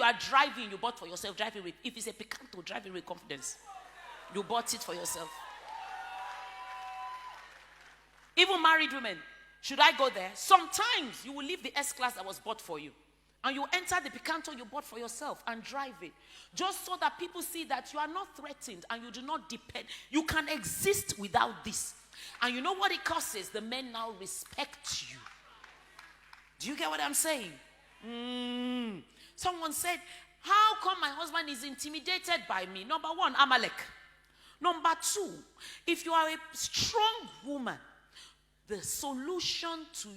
you are driving, you bought for yourself, driving with. If it's a Picanto, driving with confidence. You bought it for yourself. Even married women, should I go there? Sometimes you will leave the S-Class that was bought for you. And you enter the Picanto you bought for yourself and drive it. Just so that people see that you are not threatened and you do not depend. You can exist without this. And you know what it causes? The men now respect you. Do you get what I'm saying? Someone said, how come my husband is intimidated by me? Number one, Amalek. Number two, if you are a strong woman, the solution to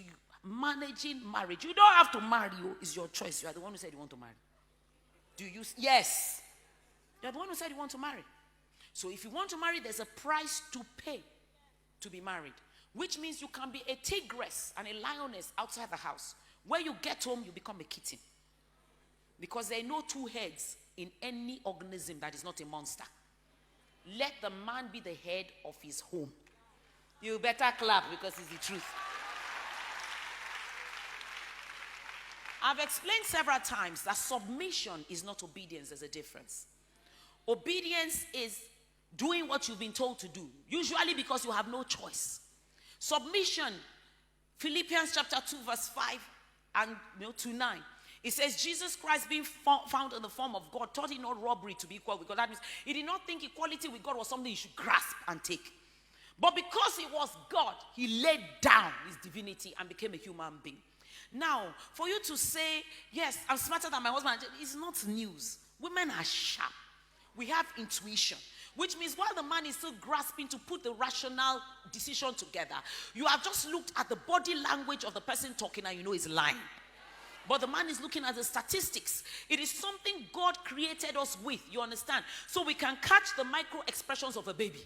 managing marriage, you don't have to marry. It's your choice. You are the one who said you want to marry. Do you? Yes. You are the one who said you want to marry. So if you want to marry, there's a price to pay to be married. Which means you can be a tigress and a lioness outside the house. When you get home, you become a kitten. Because there are no two heads in any organism that is not a monster. Let the man be the head of his home. You better clap because it's the truth. I've explained several times that submission is not obedience. There's a difference. Obedience is doing what you've been told to do, usually because you have no choice. Submission, Philippians chapter 2 verse 5 and to 9. It says, Jesus Christ being found in the form of God, thought it not robbery to be equal with God. That means he did not think equality with God was something he should grasp and take. But because he was God, he laid down his divinity and became a human being. Now, for you to say, yes, I'm smarter than my husband, it's not news. Women are sharp. We have intuition. Which means while the man is still grasping to put the rational decision together, you have just looked at the body language of the person talking and you know he's lying. But the man is looking at the statistics. It is something God created us with, you understand? So we can catch the micro expressions of a baby.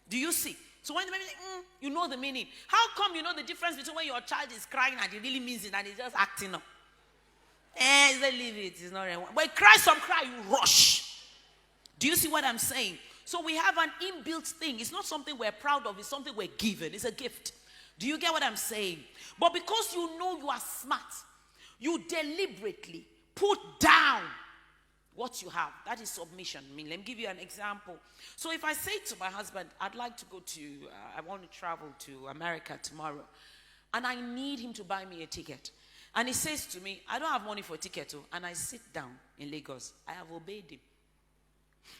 Do you see? So when the baby says, you know the meaning. How come you know the difference between when your child is crying and he really means it and he's just acting up? Leave it. It's not right. But he cries some cry, you rush. Do you see what I'm saying? So we have an inbuilt thing. It's not something we're proud of. It's something we're given. It's a gift. Do you get what I'm saying? But because you know you are smart, you deliberately put down what you have. That is submission. I mean, let me give you an example. So if I say to my husband, I'd like to go to, I want to travel to America tomorrow, and I need him to buy me a ticket. And he says to me, I don't have money for a ticket, and I sit down in Lagos. I have obeyed him.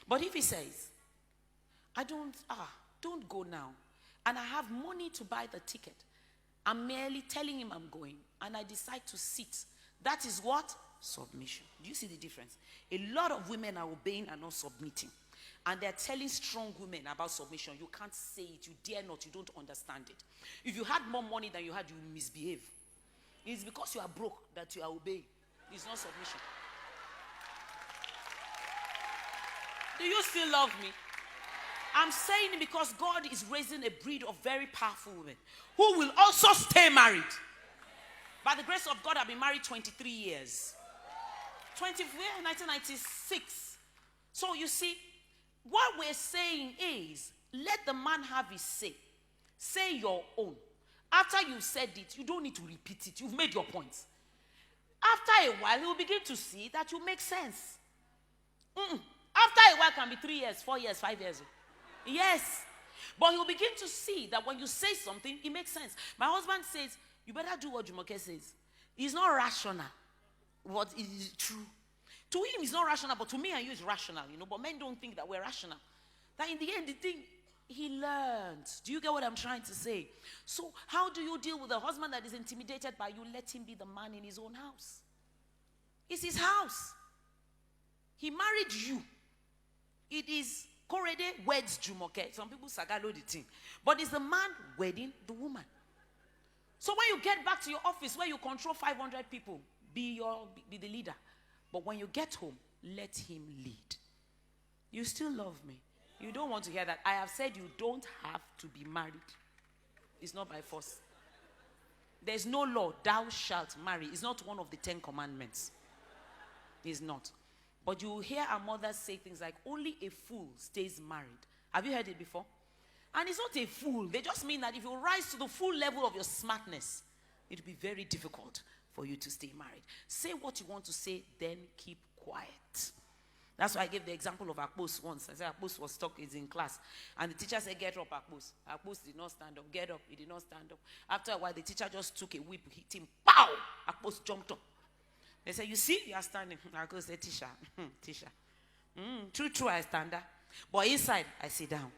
But if he says, don't go now, and I have money to buy the ticket, I'm merely telling him I'm going, and I decide to sit. That is what? Submission. Do you see the difference? A lot of women are obeying and not submitting. And they're telling strong women about submission. You can't say it. You dare not. You don't understand it. If you had more money than you had, you misbehave. It's because you are broke that you are obeying. It's not submission. Do you still love me? I'm saying it because God is raising a breed of very powerful women who will also stay married. By the grace of God, I've been married 23 years. 1996. So you see, what we're saying is, let the man have his say. Say your own. After you've said it, you don't need to repeat it. You've made your points. After a while, he will begin to see that you make sense. After a while can be 3 years, 4 years, 5 years. Yes. But he'll begin to see that when you say something, it makes sense. My husband says, you better do what Jumoke says. It's not rational. What is true? To him, it's not rational, but to me and you, it's rational, But men don't think that we're rational. That in the end, the thing, he learned. Do you get what I'm trying to say? So how do you deal with a husband that is intimidated by you? Let him be the man in his own house. It's his house. He married you. It is Korede weds Jumoke. Some people sagalo the thing. But it's the man wedding the woman. So when you get back to your office where you control 500 people, be the leader. But when you get home, let him lead. You still love me. You don't want to hear that. I have said you don't have to be married. It's not by force. There's no law, thou shalt marry. It's not one of the 10 commandments. It's not. But you will hear our mothers say things like, only a fool stays married. Have you heard it before? And it's not a fool. They just mean that if you rise to the full level of your smartness, it will be very difficult for you to stay married. Say what you want to say, then keep quiet. That's why I gave the example of Akpos once. I said Akpos was stuck, is in class. And the teacher said, get up, Akpos. Akpos did not stand up. Get up. He did not stand up. After a while, the teacher just took a whip, hit him. Pow! Akpos jumped up. They said, you see, you are standing. Akpos said, Tisha. True, I stand up. But inside, I sit down.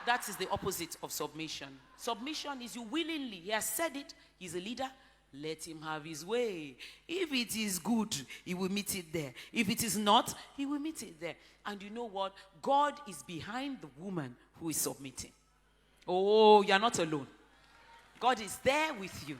That is the opposite of submission. Submission is you willingly. He has said it. He's a leader. Let him have his way. If it is good, he will meet it there. If it is not, he will meet it there. And you know what? God is behind the woman who is submitting. Oh, you are not alone. God is there with you.